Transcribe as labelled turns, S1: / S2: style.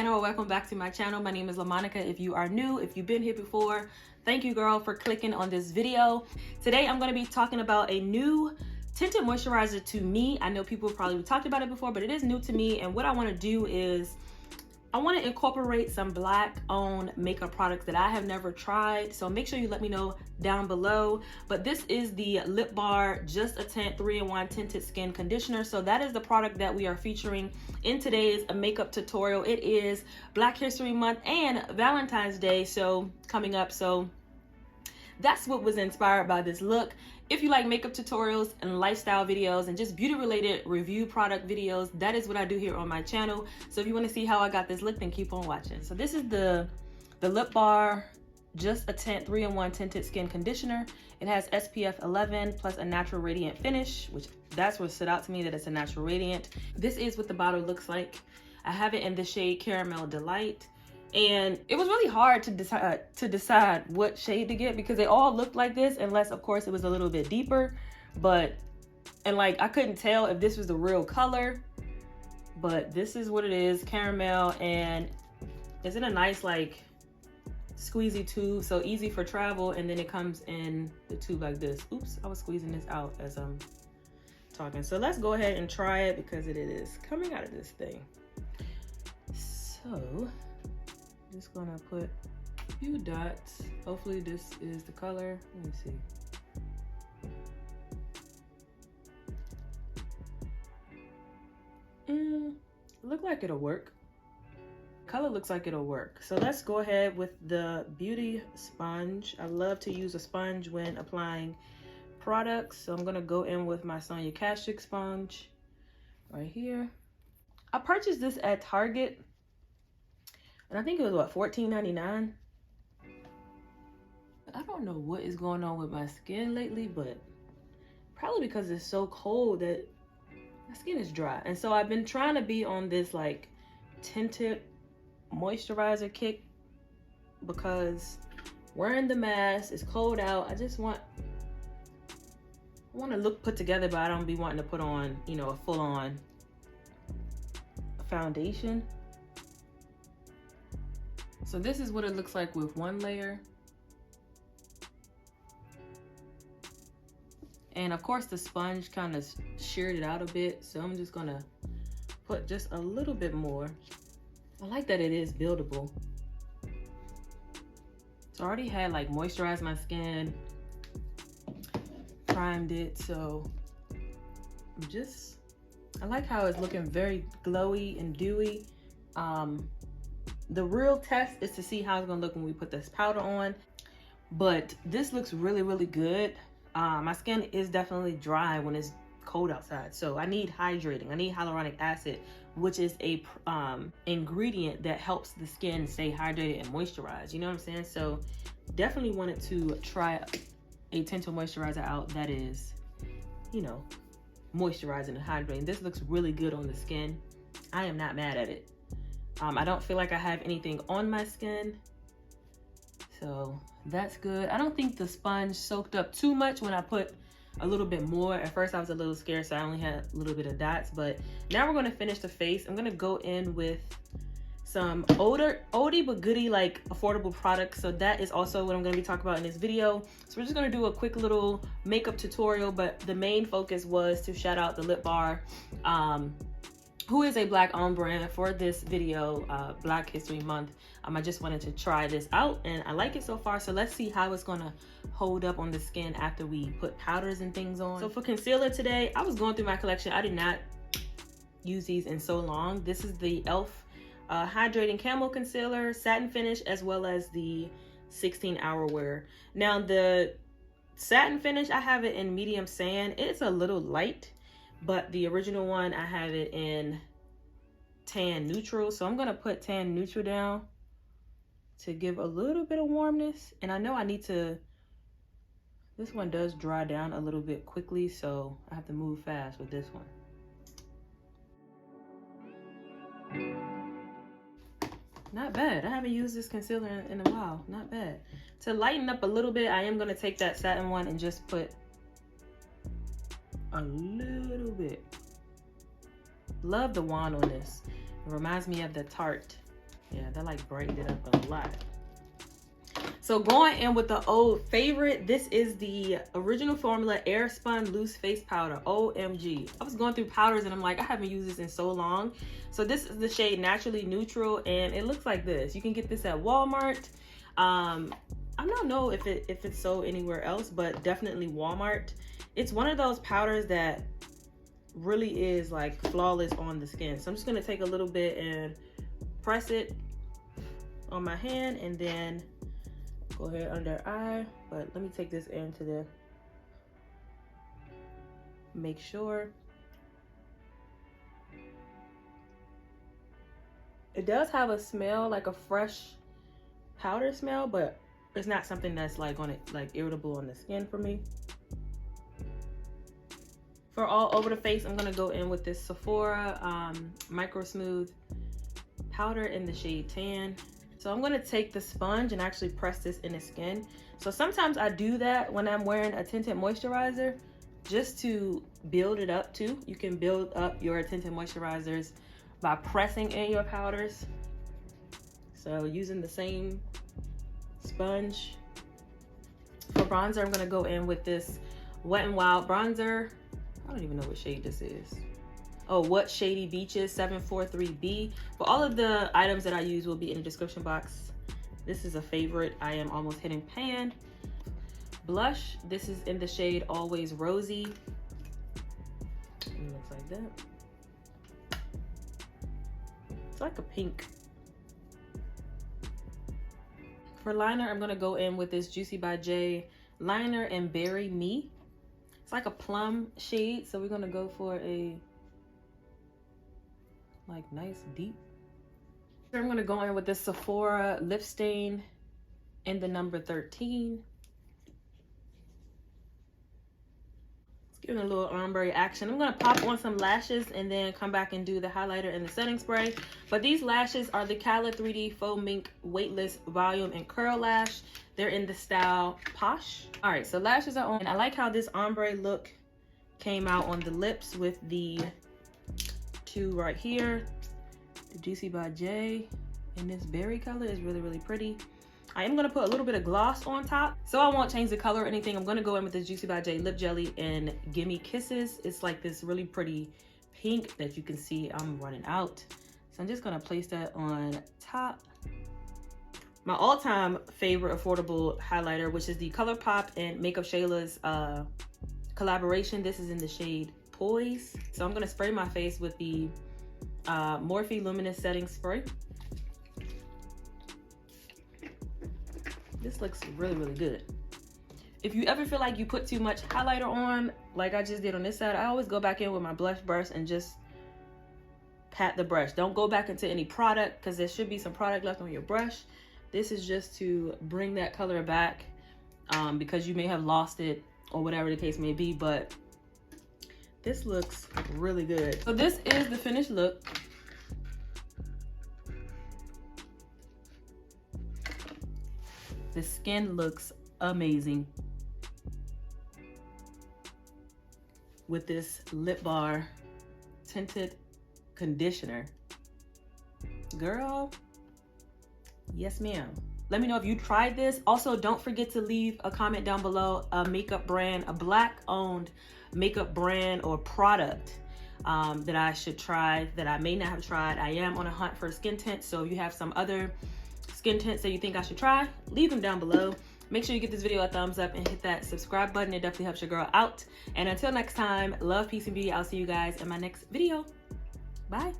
S1: or welcome back to my channel. My name is LaMonica. If you are new, if you've been here before, thank you, girl, for clicking on this video. Today I'm going to be talking about a new tinted moisturizer to me. I know people probably talked about it before, but it is new to me, and what I want to do is I want to incorporate some black owned makeup products that I have never tried, so make sure you let me know down below. But this is the Lip Bar Just a Tint 3-in-1 Tinted Skin Conditioner. So that is the product that we are featuring in today's makeup tutorial. It is Black History Month and Valentine's Day coming up, so that's what was inspired by this look. If you like makeup tutorials and lifestyle videos and just beauty related review product videos, that is what I do here on my channel. So if you want to see how I got this look, then keep on watching. So this is the Lip Bar Just a Tint 3-in-1 Tinted Skin Conditioner. It has SPF 11 plus a natural radiant finish, which that's what stood out to me, that it's a natural radiant. This is what the bottle looks like. I have it in the shade Caramel Delight. And it was really hard to decide what shade to get because they all looked like this, unless of course it was a little bit deeper. And like I couldn't tell if this was the real color, but this is what it is, caramel, and it's in a nice like squeezy tube, so easy for travel. And then it comes in the tube like this. Oops, I was squeezing this out as I'm talking. So let's go ahead and try it because it is coming out of this thing. So just gonna put a few dots. Hopefully this is the color. Let me see. Look like it'll work. Color looks like it'll work. So let's go ahead with the beauty sponge. I love to use a sponge when applying products. So I'm gonna go in with my Sonia Kashuk sponge right here. I purchased this at Target, and I think it was what, $14.99. I don't know what is going on with my skin lately, but probably because it's so cold that my skin is dry. And so I've been trying to be on this like tinted moisturizer kick because wearing the mask, it's cold out. I want to look put together, but I don't be wanting to put on, you know, a full-on foundation. So this is what it looks like with one layer. And of course the sponge kind of sheared it out a bit, so I'm just gonna put just a little bit more. I like that it is buildable. So I already had like moisturized my skin, primed it, so I like how it's looking very glowy and dewy. The real test is to see how it's gonna look when we put this powder on, but this looks really, really good. My skin is definitely dry when it's cold outside, so I need hydrating. I need hyaluronic acid, which is a ingredient that helps the skin stay hydrated and moisturized. You know what I'm saying? So definitely wanted to try a tinted moisturizer out that is, you know, moisturizing and hydrating. This looks really good on the skin. I am not mad at it. I don't feel like I have anything on my skin, so that's good. I don't think the sponge soaked up too much when I put a little bit more. At first I was a little scared, so I only had a little bit of dots, but now we're going to finish the face. I'm going to go in with some oldie but goodie, like affordable products. So that is also what I'm going to be talking about in this video. So we're just going to do a quick little makeup tutorial, but the main focus was to shout out the Lip Bar, who is a black owned brand for this video, Black History Month. I just wanted to try this out and I like it so far. So let's see how it's gonna hold up on the skin after we put powders and things on. So for concealer today, I was going through my collection. I did not use these in so long. This is the e.l.f. Hydrating Camo Concealer, Satin Finish, as well as the 16-hour wear. Now the Satin Finish, I have it in medium sand. It's a little light, but the original one, I have it in tan neutral. So I'm gonna put tan neutral down to give a little bit of warmness. And I know I need to, this one does dry down a little bit quickly, so I have to move fast with this one. Not bad. I haven't used this concealer in a while. Not bad. To lighten up a little bit, I am gonna take that satin one and just put a little bit. Love the wand on this. It reminds me of the Tarte Yeah, that like brightened it up a lot. So going in with the old favorite, this is the original formula Airspun loose face powder. OMG. I was going through powders and I'm like, I haven't used this in so long. So this is the shade Naturally Neutral, and it looks like this. You can get this at Walmart. I don't know if it's sold anywhere else, but definitely Walmart. It's one of those powders that really is like flawless on the skin. So I'm just gonna take a little bit and press it on my hand, and then go ahead under eye. But let me take this into the, make sure. It does have a smell, like a fresh powder smell, but it's not something that's like on it, like irritable on the skin for me. For all over the face, I'm gonna go in with this Sephora Micro Smooth powder in the shade Tan. So I'm gonna take the sponge and actually press this in the skin. So sometimes I do that when I'm wearing a tinted moisturizer, just to build it up too. You can build up your tinted moisturizers by pressing in your powders. So using the same sponge. For bronzer, I'm gonna go in with this Wet n Wild bronzer. I don't even know what shade this is. Oh, What Shady Beaches 743B. But all of the items that I use will be in the description box. This is a favorite. I am almost hitting pan. Blush, this is in the shade Always Rosy. It looks like that. It's like a pink. For liner, I'm gonna go in with this JuicybyJay liner and Berry Me. It's like a plum shade, so we're gonna go for a like nice deep. So I'm gonna go in with this Sephora lip stain in the number 13. It's giving a little ombre action. I'm gonna pop on some lashes and then come back and do the highlighter and the setting spray. But these lashes are the Cala 3D Faux Mink Weightless Volume and Curl Lash. They're in the style Posh. All right, so lashes are on. And I like how this ombre look came out on the lips with the two right here. The JuicybyJay in this berry color is really, really pretty. I am gonna put a little bit of gloss on top, so I won't change the color or anything. I'm gonna go in with this JuicybyJay Lip Jelly and Gimme Kisses. It's like this really pretty pink that you can see I'm running out. So I'm just gonna place that on top. My all-time favorite affordable highlighter, which is the ColourPop and Makeup Shayla's collaboration. This is in the shade Poise. So I'm gonna spray my face with the Morphe Luminous Setting Spray. This looks really, really good. If you ever feel like you put too much highlighter on, like I just did on this side, I always go back in with my blush brush and just pat the brush. Don't go back into any product, because there should be some product left on your brush. This is just to bring that color back, because you may have lost it or whatever the case may be, but this looks really good. So this is the finished look. The skin looks amazing with this Lip Bar tinted conditioner. Girl, yes ma'am. Let me know if you tried this. Also, don't forget to leave a comment down below, a makeup brand, a Black owned makeup brand or product that I should try, that I may not have tried. I am on a hunt for a skin tint, so if you have some other skin tints that you think I should try, leave them down below. Make sure you give this video a thumbs up and hit that subscribe button. It definitely helps your girl out. And until next time, love, peace, and beauty. I'll see you guys in my next video. Bye.